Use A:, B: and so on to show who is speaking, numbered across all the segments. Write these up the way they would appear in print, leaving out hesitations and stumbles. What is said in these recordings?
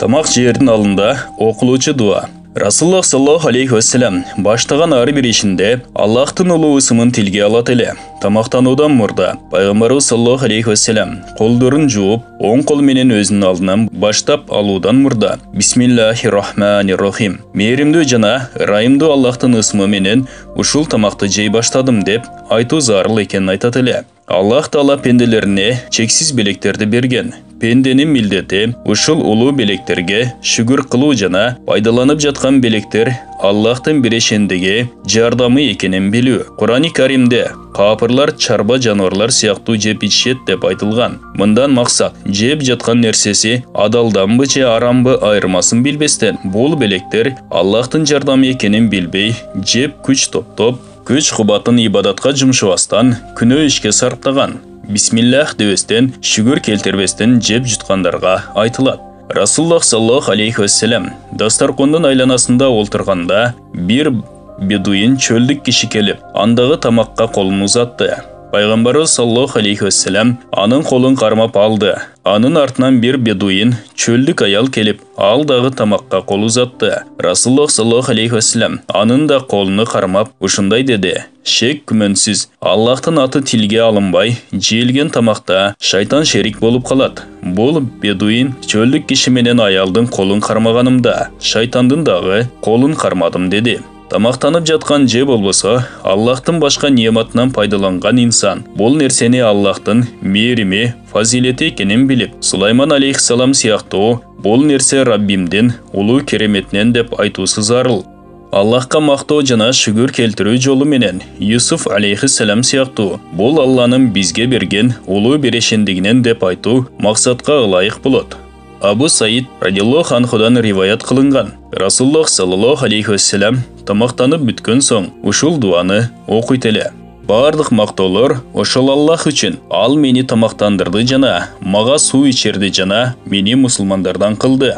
A: Тамақ жердің алында оқылушы дуа. Расуллах саллаллаху алейхи вассалам баштаған ары бір ішінде Аллахтың ұлы ісімін тілге алат еле. Тамақтанудан мұрда пайғамбарымыз саллаллаху алейхи вассалам қолдырын жуып, оң қол менен өзінің алдынан баштап алудан мұрда. Бисмиллахир-рахманир-рахим. Мейірімді жана райымды Аллахтың ісімі менен ушул тамақты жей баштадым деп айту зарыл екенін айтат еле. Аллах Таала пенделеріне чексіз белектерді берген. Пенденің милдеті ушул улуу белектерге шүгүр кылуу жана пайдаланып жаткан белектер Аллахтын бирешендиги жардамы экенин билүү. Кур'ани Каримде капырлар чарба жануарлар сыяктуу жеп ичет деп айтылган. Мындан максат жеп жаткан нерсеси адалданбы же арамбы айырмасын билбестен, бул белектер Аллахтын жардамы экенин билбей, жеп күч топтоп, күч кубатын ибадатка жумшубастан күнөө ишке сарптаган. Бисмиллах дебестен, шүгүр келтирбестен жеп жуткандарга айтылат. Расуллах саллаллаху алейхи вассалам дастаркондун айланасында олтурганда бир бедуин чөлдүк киши келип, андагы тамакка колун узатты. Пайгамбарыбыз саллаллаху алейхи вассалам анын колун кармап алды. Анын артынан бир бедуин чөлдүк аял келип, ал дагы тамакка кол узатты. Расуллах саллаллаху алейхи вассалам анын да колуну кармап ушундай деди: шек күмөнсүз Аллахтын аты тилге алынбай, жейилген тамакта шайтан шерик болуп калат. Бул бедуин чөлдүк киши менен аялдын колун кармаганымда, шайтандын дагы колун кармадым деди. Тамактанып жаткан же болбосо, Аллахтын башка нематынан пайдаланган инсан бул нерсени Аллахтын мээрими, фазилети экенин билип, Сулайман алейхиссалам сыяктуу бул нерсе Раббимдин улуу кереметинен деп айтуусу зарыл. Аллахка мактоо жана шүгүр келтирүү жолу менен Юсуф алейхиссалам сыяктуу бул Алланын бизге берген улуу берешендигинен деп айтуу максатка ылайык болот. Абу Саид радиаллаху анхудан риваят кылынган. Расуллах саллаллаху алейхи вассалам тамактанып бүткөн соң ушул дуаны окуйт эле. Бардык мактоолор ошол Аллах үчүн. Ал мени тамактандырды жана мага суу ичерди жана мени мусулмандардан кылды.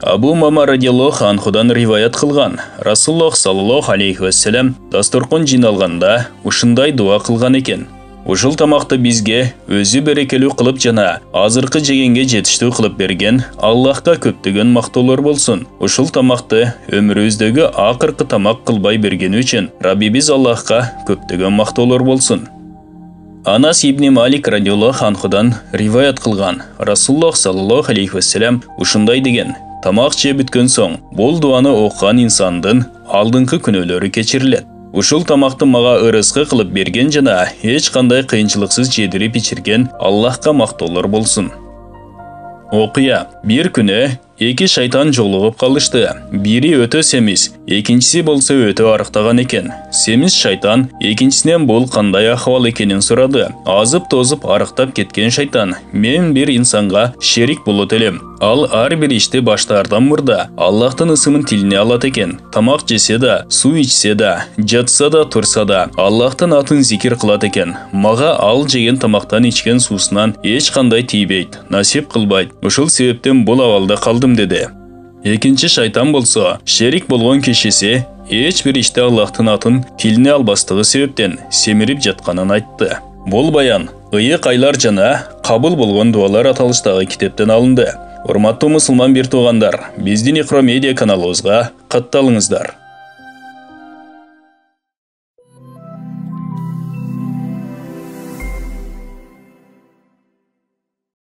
A: Абу Мама радиаллаху анхудан риваят кылган. Расуллах саллаллаху алейхи вассалам дастаркон жиналганда ушундай дуа кылган экен. Ушул тамакты бизге өзү берекелүү кылып жана азыркы жегенге жетиштүү кылып берген Аллахка көптөгөн мактоолор болсун. Ушул тамакты өмүрүбүздөгү акыркы тамак кылбай бергени үчүн Раббибиз Аллахка көптөгөн мактоолор болсун. Анас ибн Малик радиаллаху анхудан риваят кылган. Расуллах саллаллаху алейхи вассалам ушундай деген: тамак жеп бүткөн соң бул дуаны окуган инсандын алдыңкы күнөөлөрү кечирилет. Ушул тамакты мага ырыскы кылып берген жана эч кандай кыйынчылыксыз жедирип ичирген Аллахка мактоолор болсун. Окуя. Бир күнү эки шайтан жолугуп калышты. Бири өтө семиз, экинчиси болсо өтө арыктаган экен. Семиз шайтан экинчисинен бул кандай ахвал экенин сурады. Азып тозуп арыктап кеткен шайтан: мен бир инсанга шерик болот элем. Ал ар бир ишти баштаардан мурда Аллахтын ысымын тилине алат экен. Тамак жесе да, суу ичсе да, жатса да, турса да Аллахтын атын зикир кылат экен. Мага ал жеген тамактан ичкен суусунан эч кандай тийбейт, насип кылбайт. Ушул себептен бул абалда калдым деди. Экинчи шайтан болсо, шерик болгон кишиси эч бир иште Аллахтын атын тилине албастыгы себептен семирип жатканын айтты. Бул баян ыйык айлар жана кабыл болгон дуалар аталыштагы китептен алынды. Урматтуу мусулман бир туугандар, биздин Икро медиа каналыбызга катталыңыздар.